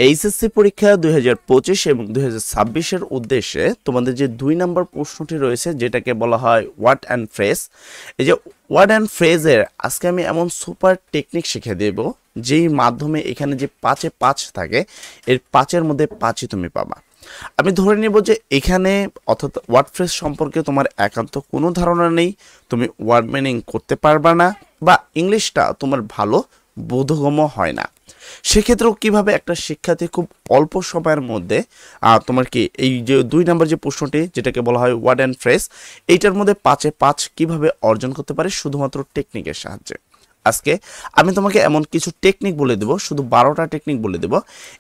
HSC পরীক্ষা 2025 এবং 2026 এর উদ্দেশ্যে তোমাদের যে 2 নম্বর প্রশ্নটি রয়েছে যেটাকে বলা হয় ওয়ার্ড অ্যান্ড ফ্রেজ। এই যে ওয়ার্ড অ্যান্ড ফ্রেজের আজকে আমি এমন সুপার টেকনিক শিখিয়ে দেব যেই মাধ্যমে এখানে যে 5 এ 5 থাকে এর 5 এর মধ্যে 5ই তুমি পাবা। আমি ধরে নেব যে এখানে অর্থাৎ ওয়ার্ড ফ্রেজ সম্পর্কে তোমার একান্ত কোনো ধারণা নেই, তুমি ওয়ার্ড মিনিং করতে পারবা না বা ইংলিশটা তোমার ভালো বোধগম্য হয় না। সেক্ষেত্রেও কিভাবে একটা শিক্ষার্থী খুব অল্প সময়ের মধ্যে তোমার কি এই যে 2 নম্বর যে প্রশ্নটি যেটাকে বলা হয় ওয়ার্ড অ্যান্ড ফ্রেজ এইটার মধ্যে 5 এ 5 কিভাবে অর্জন করতে পারে শুধুমাত্র টেকনিকের সাহায্যে। আজকে আমি তোমাকে এমন কিছু টেকনিক বলে দেব, শুধু 12টা টেকনিক বলে দেব।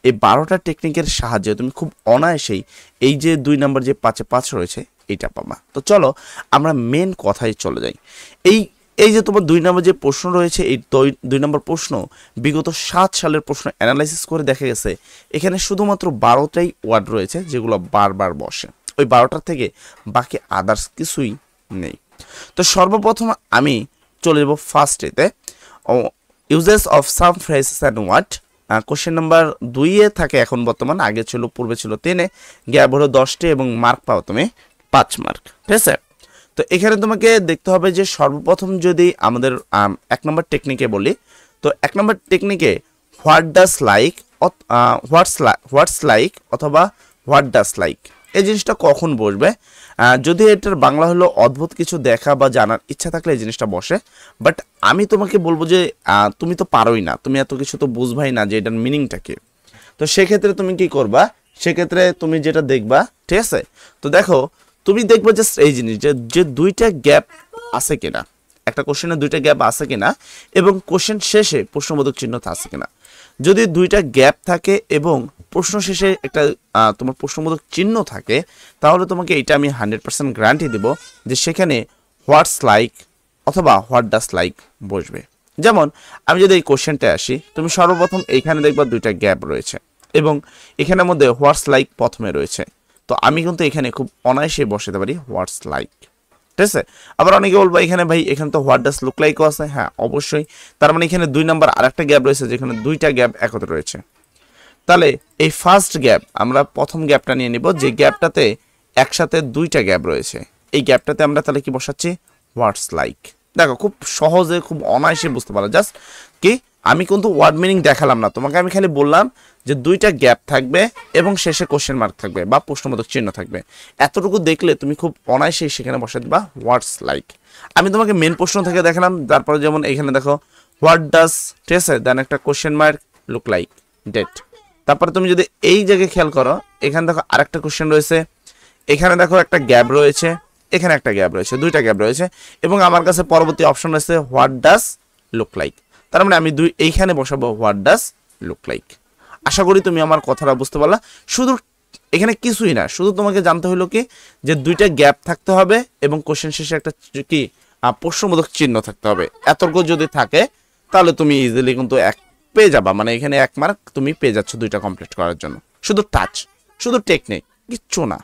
এই 12টা টেকনিকের সাহায্যে তুমি খুব অনায়াসেই এই যে 2 নম্বর যে 5 এ 5 রয়েছে এইটা পাবা। তো চলো আমরা মেন কথায় চলে যাই। এই যে তোমার 2 নম্বর যে প্রশ্ন রয়েছে এই 2 নম্বর প্রশ্ন বিগত 7 সালের প্রশ্ন অ্যানালাইসিস করে দেখা গেছে এখানে শুধুমাত্র 12টাই ওয়ার্ড রয়েছে যেগুলো বারবার বসে, ওই 12টার থেকে বাকি আদার্স কিছুই নেই। তো সর্বপ্রথম আমি চলে যাব ফার্স্ট এতে, uses of some phrases and word. Question number 2 এ থাকে এখন বর্তমান, আগে ছিল পূর্বে ছিল 3 এ, গ্যাপ হলো 10টি এবং মার্ক পাও তুমি 5 মার্ক। ঠিক আছে, তো এখানে তোমাকে দেখতে হবে যে সর্বপ্রথম যদি আমাদের 1 নম্বর টেকনিকে বলি, তো 1 নম্বর টেকনিকে what does like, what's like অথবা হোয়াট ডাস লাইক এই জিনিসটা কখন বসবে, যদি এটার বাংলা হলো অদ্ভুত কিছু দেখা বা জানার ইচ্ছা থাকলে এই জিনিসটা বসে। বাট আমি তোমাকে বলবো যে তুমি তো পারোই না, তুমি এত কিছু তো বুঝবাই না যে এটার মিনিংটা কি। তো সেক্ষেত্রে তুমি কি করবা, সেক্ষেত্রে তুমি যেটা দেখবা, ঠিক আছে, তো দেখো তুমি দেখবে জাস্ট এই জিনিস যে 2টা গ্যাপ আছে কিনা, একটা কোশ্চেনে 2টা গ্যাপ আছে কিনা এবং কোশ্চেন শেষে প্রশ্নবোধক চিহ্ন আছে কিনা। যদি 2টা গ্যাপ থাকে এবং প্রশ্ন শেষে একটা তোমার প্রশ্নবোধক চিহ্ন থাকে তাহলে তোমাকে এটা আমি 100% গ্যারান্টি দেব যে সেখানে হোয়াটস লাইক অথবা হোয়াট ডাস লাইক বসবে। যেমন আমি যদি এই কোশ্চেনটা আসি, তুমি সর্বপ্রথম এইখানে দেখবা 2টা গ্যাপ রয়েছে এবং এখানের মধ্যে হোয়াটস লাইক প্রথমে রয়েছে, তো আমি কিন্তু এখানে খুব অনায়াসে বসাতে পারি হোয়াটস লাইক। ঠিক আছে, আবার অনেকে বলবো এখানে ভাই এখানে তো হোয়াট ডাস লুক লাইকও আছে, হ্যাঁ অবশ্যই, তার মানে এখানে 2 নম্বর আরেকটা গ্যাপ রয়েছে যেখানে 2টা গ্যাপ একত্রে রয়েছে। তাহলে এই ফার্স্ট গ্যাপ আমরা প্রথম গ্যাপটা নিয়ে নিব, যে গ্যাপটাতে একসাথে 2টা গ্যাপ রয়েছে, এই গ্যাপটাতে আমরা তাহলে কি বসাচ্ছি হোয়াটস লাইক। দেখো খুব সহজে খুব অনায়াসে বুঝতে পারো, জাস্ট কি আমি কিন্তু ওয়ার্ড মিনিং দেখালাম না তোমাকে, আমি খালি বললাম যে 2টা গ্যাপ থাকবে এবং শেষে কোশ্চেন মার্ক থাকবে বা প্রশ্নবোধক চিহ্ন থাকবে, এতটুকু দেখলে তুমি খুব অনায়াসে সেখানে বসে দিবা হোয়াটস লাইক। আমি তোমাকে মেন প্রশ্ন থেকে দেখালাম, তারপরে যেমন এখানে দেখো হোয়াট ডাস, ঠিক আছে, দেন একটা question mark look like that. তারপরে তুমি যদি এই জায়গায় খেয়াল করো এখানে দেখো আরেকটা কোশ্চেন রয়েছে, এখানে দেখো একটা গ্যাপ রয়েছে, এখানে একটা গ্যাপ রয়েছে, 2টা গ্যাপ রয়েছে এবং আমার কাছে পরবর্তী অপশন রয়েছে হোয়াট ডাস লুক লাইক। তার মানে আমি এইখানে বসাবো হোয়াট ডাস লুক লাইক। আশা করি তুমি আমার কথাটা বুঝতে পারলা। শুধু এখানে কিছুই না, শুধু তোমাকে জানতে হলো কি যে 2টা গ্যাপ থাকতে হবে এবং কোশ্চেন শেষে একটা কি প্রশ্নবোধক চিহ্ন থাকতে হবে। এতটুকু যদি থাকে তাহলে তুমি ইজিলি কিন্তু 1 পেয়ে যাবা, মানে এখানে 1 মার্ক তুমি পেয়ে যাচ্ছ 2টা কমপ্লিট করার জন্য। শুধু টাচ, শুধু টেকনিক, কিচ্ছু না।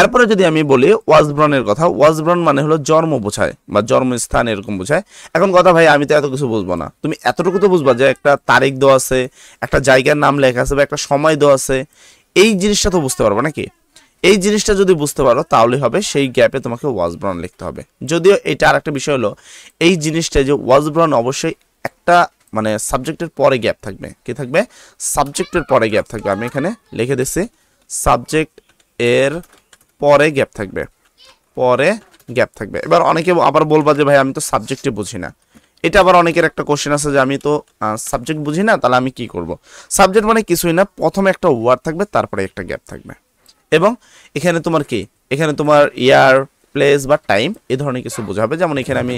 এরপরে যদি আমি বলি ওয়াজব্রনের কথা, ওয়াজব্রন মানে হলো জন্ম বোঝায় বা জন্মস্থান এরকম বোঝায়। এখন কথা ভাই আমি তো এত কিছু বুঝবো না, তুমি এতটুকু তো বুঝবা যে একটা তারিখ দেওয়া আছে, একটা জায়গার নাম লেখা আছে বা একটা সময় দেওয়া আছে, এই জিনিসটা তো বুঝতে পারবো নাকি। এই জিনিসটা যদি বুঝতে পারো তাহলে হবে সেই গ্যাপে তোমাকে ওয়াজব্রন লিখতে হবে। যদিও এটা আরেকটা বিষয় হলো এই জিনিসটা যে ওয়াজব্রন অবশ্যই একটা মানে সাবজেক্টের পরে গ্যাপ থাকবে, কি থাকবে সাবজেক্টের পরে গ্যাপ থাকবে। আমি এখানে লিখে দিচ্ছি সাবজেক্ট এর পরে গ্যাপ থাকবে, পরে গ্যাপ থাকবে। এবার অনেকে আবার বলবা যে ভাই আমি তো সাবজেক্টে বুঝি না, এটা আবার অনেকের একটা কোশ্চেন আছে যে আমি তো সাবজেক্ট বুঝি না, তাহলে আমি কি করব। সাবজেক্ট মানে কিছুই না, প্রথমে একটা ওয়ার্ড থাকবে তারপরে একটা গ্যাপ থাকবে এবং এখানে তোমার কি এখানে তোমার ইয়ার, প্লেস বা টাইম এই ধরনের কিছু বোঝাবে। যেমন এখানে আমি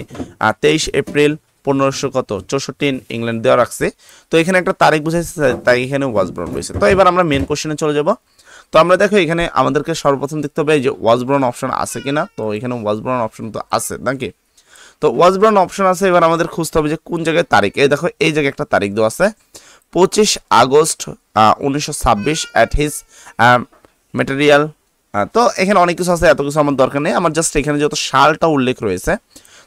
23 এপ্রিল 1564 ইংল্যান্ড দেওয়া রাখছে, তো এখানে একটা তারিখ বুঝাইছে তাই এখানে ওয়াজব্রন রয়েছে। তো এবার আমরা মেন কোশ্চেনে চলে যাব। তো আমরা দেখো এখানে আমাদেরকে সর্বপ্রথম দেখতে হবে যে ওয়াজব্রন অপশন আছে কিনা, তো এখানে ওয়াজব্রন অপশন তো আছে নাকি, তো ওয়াজব্রন অপশন আছে। এবার আমাদের খুঁজতে হবে যে কোন জায়গায় তারিখ, এই দেখো এই জায়গায় একটা তারিখ দেওয়া আছে 25 আগস্ট 1926 অ্যাট হিজ ম্যাটেরিয়াল। তো এখানে অনেক কিছু আছে, এত কিছু আমার দরকার নেই, আমার জাস্ট এখানে যত সালটা উল্লেখ রয়েছে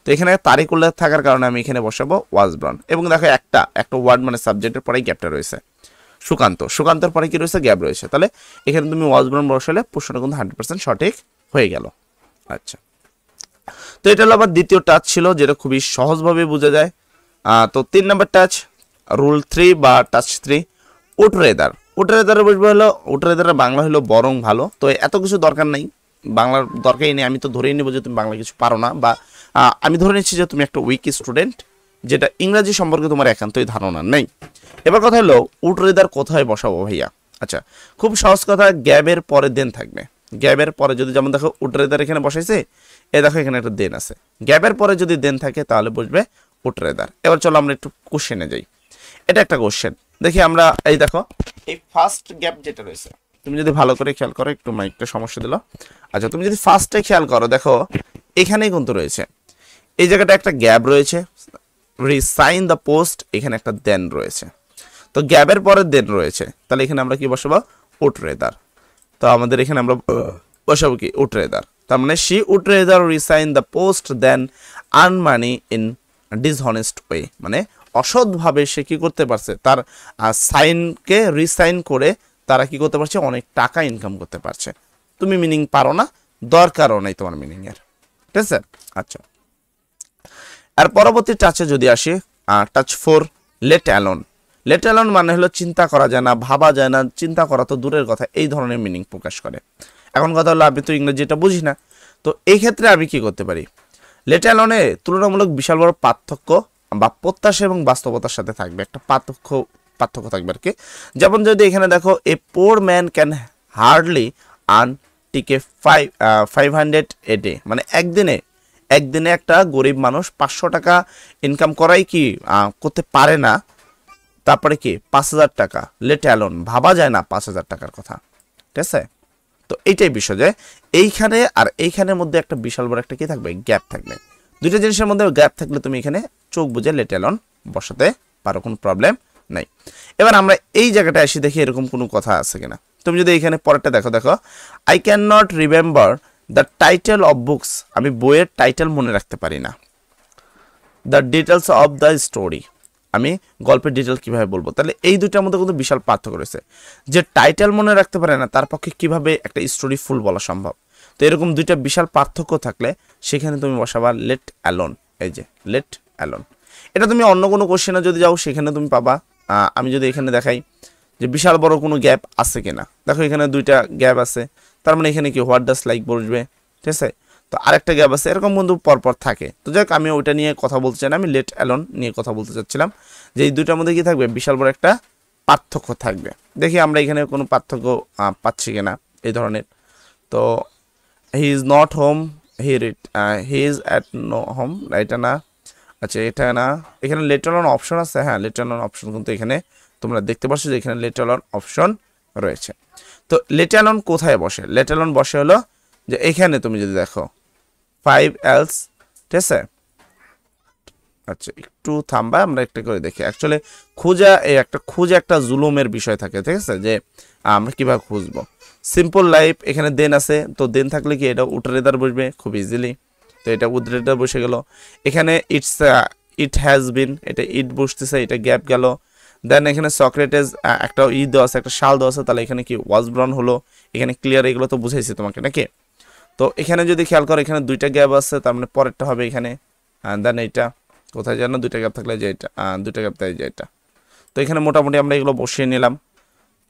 তো এখানে তারিখ উল্লেখ থাকার কারণে আমি এখানে বসাবো ওয়াজব্রন। এবং দেখো একটা ওয়ার্ড মানে সাবজেক্টের পরেই গ্যাপটা রয়েছে। সুকান্ত, সুকান্তর পরে কি রয়েছে? গ্যাপ রয়েছে। তাহলে এখানে তুমি ওয়াজ ব্রাউন বসালে প্রশ্নটা কিন্তু 100% সঠিক হয়ে গেল। আচ্ছা, তো এটা হলো আবার দ্বিতীয় টাচ ছিল, যেটা খুবই সহজভাবে বোঝা যায়। তো 3 নাম্বার টাচ, রুল 3 বা টাচ 3, উড রেদার। উড রেদারে বুঝবে হলো, উড রেদারের বাংলা হলো বরং ভালো। তো এত কিছু দরকার নেই, বাংলার দরকারই নেই। আমি তো ধরেই নেবো যে তুমি বাংলা কিছু পারো না, বা আমি ধরে নিচ্ছি যে তুমি একটা উইক স্টুডেন্ট, যেটা ইংরাজি সম্পর্কে তোমার একান্তই ধারণা নেই। এবার কথা হলো উড রেদার কোথায় বসাবো ভাইয়া? আচ্ছা, খুব সহজ কথা, গ্যাবের পরে দেন থাকবে। গ্যাবের পরে যদি, যেমন দেখো উড রেদার এখানে বসাইছে, এ দেখো এখানে একটা দেন আছে, গ্যাবের পরে যদি দেন থাকে তাহলে বুঝবে উড রেদার। এবার চলো আমরা একটু কোশ্চেনে যাই। এটা একটা কোশ্চেন দেখি আমরা, এই দেখো এই ফার্স্ট গ্যাপ যেটা রয়েছে, তুমি যদি ভালো করে খেয়াল করো, একটু মাইকটা সমস্যা দিল। আচ্ছা, তুমি যদি ফার্স্টে খেয়াল করো, দেখো এখানেই কিন্তু রয়েছে, এই জায়গাটা একটা গ্যাপ রয়েছে, রিসাইন দ্য পোস্ট, এখানে একটা দেন রয়েছে। তো গ্যাপের পরে দেন রয়েছে, তাহলে এখানে আমরা কি বসাবো? Would rather. তো আমাদের এখানে আমরা বসাবো কি? Would rather. তার মানে she would rather resign the post then earn money in dishonest way, মানে অসৎভাবে সে কি করতে পারছে, তার সাইনকে রিসাইন করে তারা কি করতে পারছে? অনেক টাকা ইনকাম করতে পারছে। তুমি মিনিং পারো না, দরকারও নেই তোমার মিনিং এর, ঠিক আছে? আচ্ছা, আর পরবর্তী টাচে যদি আসি, touch 4, let alone. Let alone মানে হলো চিন্তা করা যায় না, ভাবা যায় না, চিন্তা করা তো দূরের কথা, এই ধরনের মিনিং প্রকাশ করে। এখন কথা হলো আমি তো ইংরেজিটা বুঝি না, তো এই ক্ষেত্রে আমি কি করতে পারি? লেট অ্যালোনে তুলনামূলক বিশাল বড় পার্থক্য বা প্রত্যাশা এবং বাস্তবতার সাথে থাকবে, একটা পার্থক্য থাকবে আর কি। যেমন যদি এখানে দেখো, a poor man can hardly earn TK 500 a day, মানে একদিনে একটা গরিব মানুষ 500 টাকা ইনকাম করাই কি করতে পারে না, তারপরে কি 5000 টাকা। লেট অ্যালোন, ভাবা যায় না 5000 টাকার কথা, ঠিক আছে? তো এইটাই বিষয়, যে এইখানে আর এইখানের মধ্যে একটা বিশাল বড় একটা কি থাকবে? গ্যাপ থাকবে। দুইটা জিনিসের মধ্যে গ্যাপ থাকলে তুমি এখানে চোখ বুঝে লেট অ্যালোন বসাতে পারো, কোনো প্রবলেম নাই। এবার আমরা এই জায়গাটা এসে দেখি এরকম কোনো কথা আছে কিনা। তুমি যদি এখানে পরেরটা দেখো, I can not remember the title of books, আমি বইয়ের টাইটেল মনে রাখতে পারি না। The details of the story, আমি গল্পের ডিটেল কিভাবে বলবো? তাহলে এই দুইটার মধ্যে কিন্তু বিশাল পার্থক্য রয়েছে। যে টাইটেল মনে রাখতে পারে না, তার পক্ষে কিভাবে একটা স্টোরি ফুল বলা সম্ভব? তো এরকম দুইটা বিশাল পার্থক্য থাকলে সেখানে তুমি বসাবা লেট অ্যালোন। এই যে লেট অ্যালোন, এটা তুমি অন্য কোনো কোশ্চেনে যদি যাও সেখানে তুমি পাবা। আমি যদি এখানে দেখাই যে বিশাল বড় কোনো গ্যাপ আছে কিনা, দেখো এখানে দুইটা গ্যাপ আছে, তার মানে এখানে কি হোয়াট ডাস লাইক বসবে, ঠিক আছে? তো আরেকটা গ্যাপ আছে, এরকম বন্ধু পরপর থাকে। তো যাক, আমি ওইটা নিয়ে কথা বলতে চাই না, আমি লেট অ্যালোন নিয়ে কথা বলতে চাচ্ছিলাম, যে এই দুইটার মধ্যে কি থাকবে? বিশাল বড় একটা পার্থক্য থাকবে। দেখি আমরা এখানে কোনো পার্থক্য পাচ্ছি কিনা এই ধরনের। তো he is not home, he is at no home, এটা না। আচ্ছা, এটা না, এখানে লেট অ্যালোন অপশন আছে, হ্যাঁ লেট অ্যালোন অপশন কিন্তু এখানে তোমরা দেখতে পাচ্ছ যে এখানে লেট অ্যালোন অপশন রয়েছে। তো লেট অ্যালোন কোথায় বসে? লেট অ্যালোন বসে হলো যে এখানে তুমি যদি দেখো 5 else, ঠিক আছে? আচ্ছা, একটু থামবা, আমরা একটা করে দেখি। অ্যাকচুয়ালি খুঁজা একটা জুলুমের বিষয় থাকে, ঠিক আছে? যে আমরা কিভাবে খুঁজবো। সিম্পল লাইফ, এখানে দেন আছে, তো দেন থাকলে কি এটা উড রেদার বসবে খুব ইজিলি। তো এটা উড রেদার বসে গেল। এখানে ইট হ্যাজ বিন, এটা ইট বসতেছে, এটা গ্যাপ গেল। দেন এখানে সক্রেটিস একটা দেওয়া আছে, একটা শাল দেওয়া আছে, তাহলে এখানে কি ওয়াজ ব্রাউন হলো। এখানে ক্লিয়ার, এগুলো তো বুঝাইছি তোমাকে নাকি? তো এখানে যদি খেয়াল করো, এখানে দুইটা গ্যাপ আছে, তার মানে পরেরটা হবে এখানে। দেন এইটা কোথায় জানো? দুইটা গ্যাপ থাকলে যে এটা, দুইটা গ্যাপ তাই যে এটা। তো এখানে মোটামুটি আমরা এগুলো বসিয়ে নিলাম।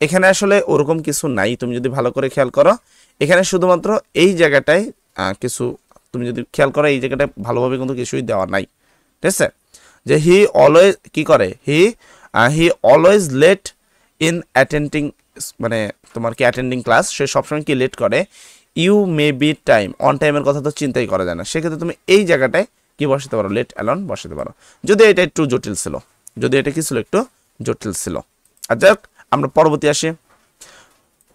এখানে আসলে ওরকম কিছু নাই, তুমি যদি ভালো করে খেয়াল করো, এখানে শুধুমাত্র এই জায়গাটায় কিছু, তুমি যদি খেয়াল করো এই জায়গাটায় ভালোভাবে কিন্তু কিছুই দেওয়া নাই, ঠিক আছে? যে হি অলওয়েজ কি করে, he always late in attending, মানে তোমার কি অ্যাটেন্ডিং ক্লাস, সে সবসময় কি লেট করে। You may be time, on টাইমের কথা তো চিন্তাই করা যায় না, সেক্ষেত্রে তুমি এই জায়গাটায় কি বসাতে পারো? লেট অ্যালোন বসাতে পারো, যদি এটা একটু জটিল ছিল, যদি এটা কি ছিল? একটু জটিল ছিল। আর যাক, আমরা পরবর্তী আসি।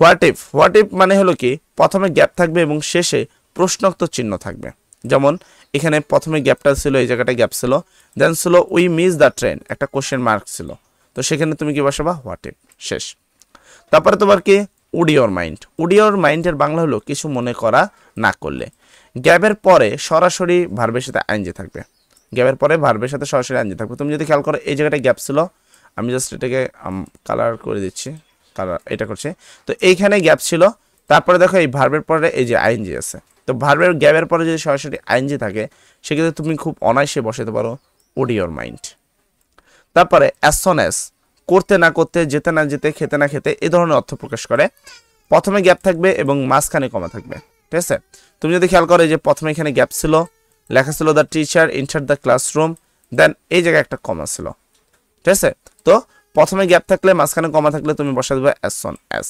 হোয়াট ইফ মানে হলো কি, প্রথমে গ্যাপ থাকবে এবং শেষে প্রশ্নোক্ত চিহ্ন থাকবে। যেমন এখানে প্রথমে গ্যাপটা ছিল, এই জায়গাটা গ্যাপ ছিল, দেন ছিল উই মিস দ্য ট্রেন, একটা কোশ্চেন মার্ক ছিল, তো সেখানে তুমি কি বসাবা? হোয়াট ইফ, শেষ। তারপরে তোমার কি উড ইওর মাইন্ডের বাংলা হলো কিছু মনে করা না করলে। গ্যাপের পরে সরাসরি ভার্বের সাথে আইনজি থাকবে, গ্যাপের পরে ভার্বের সাথে সরাসরি আইনজি থাকবে। তুমি যদি খেয়াল করো এই জায়গাটা গ্যাপ ছিল, আমি জাস্ট এটাকে কালার করে দিচ্ছি, কালার এটা করছি। তো এইখানে গ্যাপ ছিল, তারপরে দেখো এই ভার্বের পরে এই যে আইএনজি আছে। তো ভার্বের গ্যাপের পরে যদি সরাসরি আইএনজি থাকে সেক্ষেত্রে তুমি খুব অনায়াসে বসাতে পারো উড ইওর মাইন্ড। তারপরে অ্যাজ সন অ্যাজ, করতে না করতে, যেতে না যেতে, খেতে না খেতে, এই ধরনের অর্থ প্রকাশ করে। প্রথমে গ্যাপ থাকবে এবং মাঝখানে কমা থাকবে, ঠিক আছে। তুমি যদি খেয়াল করো যে প্রথমে এখানে গ্যাপ ছিল, লেখা ছিল the teacher enter the classroom, then এই জায়গায় একটা কমা ছিল, ঠিক আছে। তো প্রথমে গ্যাপ থাকলে, মাঝখানে কমা থাকলে তুমি বসা দেবে অ্যাজ সন অ্যাজ।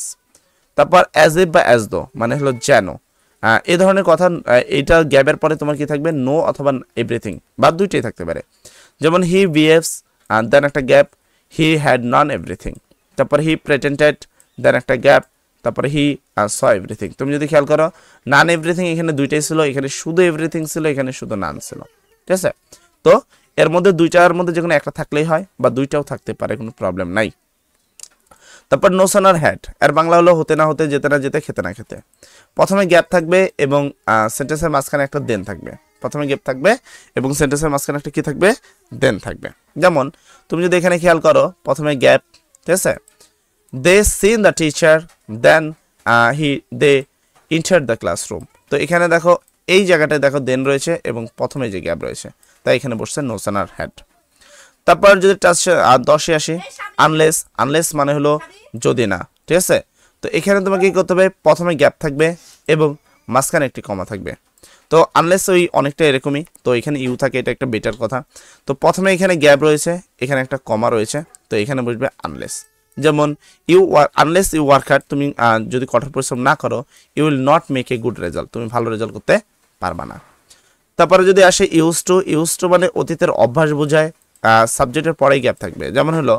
তারপর অ্যাজ ইফ বা অ্যাজ দো মানে হলো যেন, এই ধরনের কথা। এইটা গ্যাপের পরে তোমার কি থাকবে, নো অথবা এভরিথিং বা দুইটাই থাকতে পারে। যেমন হি বিহেভস, দেন একটা gap, he had known everything. তারপর হি প্রেটেন্টেড, দেন একটা গ্যাপ, তারপরে হি স এভরিথিং। তুমি যদি খেয়াল করো নান এভরিথিং এখানে দুইটাই ছিল, এখানে শুধু এভরিথিং ছিল, এখানে শুধু নান ছিল, ঠিক আছে। তো এর মধ্যে দুইটার মধ্যে যে কোনো একটা থাকলেই হয় বা দুইটাও থাকতে পারে, কোনো প্রবলেম নাই। তারপর নো সন আর হ্যাড, এর বাংলা হলো হতে না হতে, যেতে না যেতে, খেতে না খেতে। প্রথমে গ্যাপ থাকবে এবং সেন্টেন্সের মাঝখানে একটা দেন থাকবে। প্রথমে গ্যাপ থাকবে এবং সেন্টেন্সের মাঝখানে একটা কি থাকবে, দেন থাকবে। যেমন তুমি যদি এখানে খেয়াল করো প্রথমে গ্যাপ, ঠিক আছে, they seen the teacher, then they enter the classroom. তো এখানে দেখো এই জায়গাটায় দেখো দেন রয়েছে এবং প্রথমে যে গ্যাপ রয়েছে, তাই এখানে বসছে নো সন আর হ্যাড। তারপর যদি 10-এ আসি, আনলেস, আনলেস মানে হলো যদি না, ঠিক আছে। তো এখানে তোমাকে কি করতে হবে, প্রথমে গ্যাপ থাকবে এবং মাঝখানে একটি কমা থাকবে। তো আনলেস ওই অনেকটা এরকমই, তো এখানে ইউ থাকে, এটা একটা বেটার কথা। তো প্রথমে এখানে গ্যাপ রয়েছে, এখানে একটা কমা রয়েছে, তো এখানে বসবে আনলেস। যেমন আনলেস ইউ ওয়ার্ক হার্ড, তুমি যদি কঠোর পরিশ্রম না করো, you will not make a good result, তুমি ভালো রেজাল্ট করতে পারবা না। তারপরে যদি আসে ইউজ টু, ইউজ টু মানে অতীতের অভ্যাস বোঝায়, সাবজেক্টের পরেই গ্যাপ থাকবে। যেমন হলো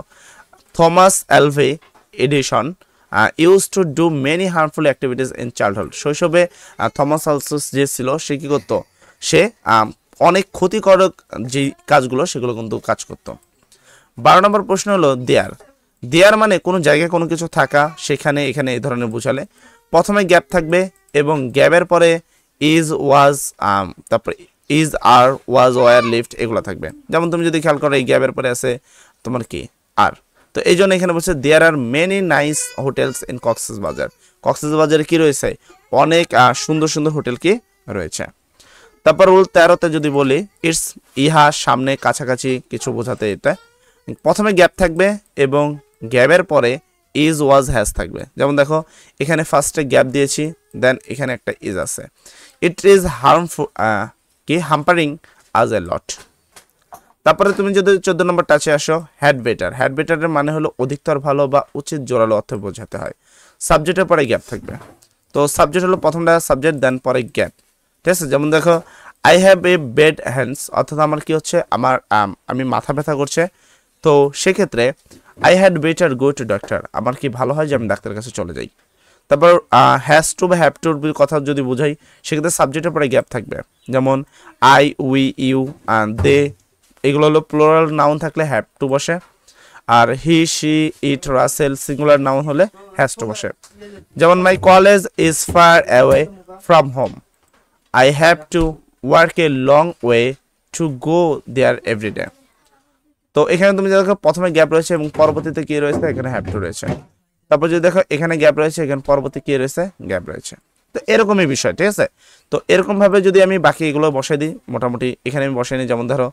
Thomas Alva Edison use to do many harmful activities in childhood. শৈশবে থমাস আলসুস যে ছিল সে কী করতো, সে অনেক ক্ষতিকারক যে কাজগুলো সেগুলো কিন্তু কাজ করতো। 12 নম্বর প্রশ্ন হলো দেয়ার। দেয়ার মানে কোনো জায়গায় কোনো কিছু থাকা, সেখানে, এখানে এই ধরনের বোঝালে। প্রথমে গ্যাপ থাকবে এবং গ্যাপের পরে ইজ, ওয়াজ, তারপরে is, are, was, were, lift এগুলো থাকবে। যেমন তুমি যদি খেয়াল করো এই গ্যাপের পরে আছে তোমার কি আর। তো এই জন্য এখানে বলছে there are many nice hotels in Cox's Bazar. কক্সবাজারে কি রয়েছে, অনেক সুন্দর সুন্দর হোটেল কি রয়েছে। তারপর রুল 13তে যদি বলি ইটস, ইহা, সামনে, কাছাকাছি কিছু বোঝাতে। এটা প্রথমে গ্যাপ থাকবে এবং গ্যাপের পরে ইজ, ওয়াজ, হ্যাজ থাকবে। যেমন দেখো এখানে ফার্স্টে গ্যাপ দিয়েছি, দেন এখানে একটা ইজ আছে। ইট ইজ হার্মফুল কি হাম্পারিং আজ এ লট। তারপরে তুমি যদি 14 নম্বর টাচে আসো, হ্যাড বেটার। হ্যাড বেটারের মানে হলো অধিকতর ভালো বা উচিত, জোরালো অর্থ বোঝাতে হয়। সাবজেক্টের পরে গ্যাপ থাকবে। তো সাবজেক্ট হলো প্রথমটা সাবজেক্ট, দেন পরে গ্যাপ, ঠিক আছে। যেমন দেখো I have a bed hands, অর্থাৎ আমার কি হচ্ছে, আমার আমি মাথা ব্যথা করছে। তো সেক্ষেত্রে I had better go to doctor, আমার কি ভালো হয় যে আমি ডাক্তারের কাছে চলে যাই। তারপর হ্যাজ টু বা হ্যাভ টুর কথা যদি বোঝাই সেক্ষেত্রে সাবজেক্টের পরে গ্যাপ থাকবে। যেমন আই, উই, ইউ, দে এগুলো হলো প্লুরাল নাউন থাকলে হ্যাভ টু বসে, আর হি, শি, ইট, রাসেল সিঙ্গুলার নাউন হলে হ্যাজ টু বসে। যেমন my college is far away from home, I have to work a long way to go there every day. তো এখানে তুমি দেখো প্রথমে গ্যাপ রয়েছে এবং পরবর্তীতে কি রয়েছে, এখানে হ্যাভ টু রয়েছে। তারপর যদি দেখো এখানে গ্যাপ রয়েছে, এখানে পরবর্তী কি রয়েছে, গ্যাপ রয়েছে। তো এরকমই বিষয়, ঠিক আছে। তো এরকমভাবে যদি আমি বাকি এগুলো বসাই দিই, মোটামুটি এখানে আমি বসাই নিই। যেমন ধরো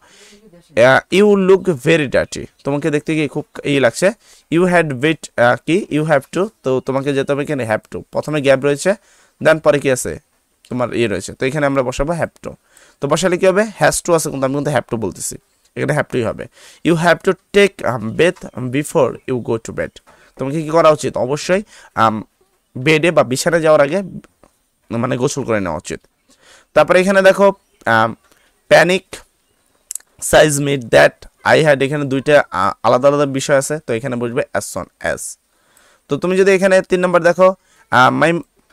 ইউ লুক ভেরি ডার্টি, তোমাকে দেখতে গিয়ে খুব লাগছে। ইউ হ্যাড বেট কি ইউ হ্যাভ টু, তো তোমাকে যেতে হবে এখানে হ্যাভ টু। প্রথমে গ্যাপ রয়েছে, দেন পরে কি আছে তোমার রয়েছে, তো এখানে আমরা বসাবো হ্যাভ টু। তো বসালে কি হবে, হ্যাজ টু আছে কিন্তু আমি কিন্তু হ্যাভ টু বলতেছি, এখানে হ্যাভ টুই হবে। You have to take bath before you go to bed, তোমাকে কি করা উচিত, অবশ্যই বেডে বা বিছানায় যাওয়ার আগে মানে গোসল করে নেওয়া উচিত। তারপরে এখানে দেখো panic, size meet, that, I had, এখানে দুইটা আলাদা আলাদা বিষয় আছে, তো এখানে বসবে অ্যাজ সন অ্যাজ। তো তুমি যদি এখানে 3 নম্বর দেখো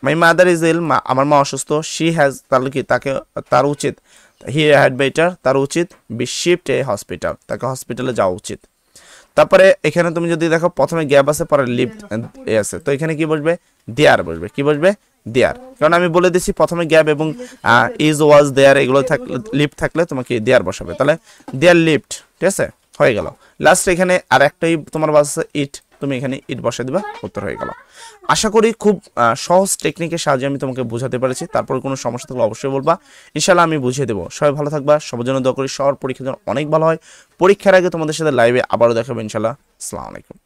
মাই মাদার ইজ ইল, আমার মা অসুস্থ। শি হ্যাজ, তাহলে কি তাকে, তার উচিত, হি হ্যাড বেটার, তার উচিত বি শিফট এ হসপিটাল, তাকে হসপিটালে যাওয়া উচিত। তারপরে এখানে তুমি যদি দেখো প্রথমে গ্যাপ আছে, পরে লিফট আছে, তো এখানে কি বসবে, দেয়ার বসবে। কি বসবে, দেয়ার, কারণ আমি বলে দিচ্ছি প্রথমে গ্যাপ এবং ইজ, ওয়াজ, দেয়ার এগুলো থাকলে, লিফট থাকলে তোমাকে দেয়ার বসাবে, তাহলে দেয়ার লিফট, ঠিক আছে। হয়ে গেল। লাস্ট এখানে আর একটাই তোমার বাজছে ইট, তুমি এখানে ইট বসে দিবা, উত্তর হয়ে গেল। আশা করি খুব সহজ টেকনিকের সাহায্যে আমি তোমাকে বোঝাতে পেরেছি। তারপর কোনো সমস্যা থাকলে অবশ্যই বলবা, ইনশাল্লাহ আমি বুঝিয়ে দেবো। সবাই ভালো থাকবা, সবার জন্য দোয়া করি, সবার পরীক্ষার জন্য অনেক ভালো হয়। পরীক্ষার আগে তোমাদের সাথে লাইভে আবারও দেখাবো ইনশাল্লাহ। আসসালামু আলাইকুম।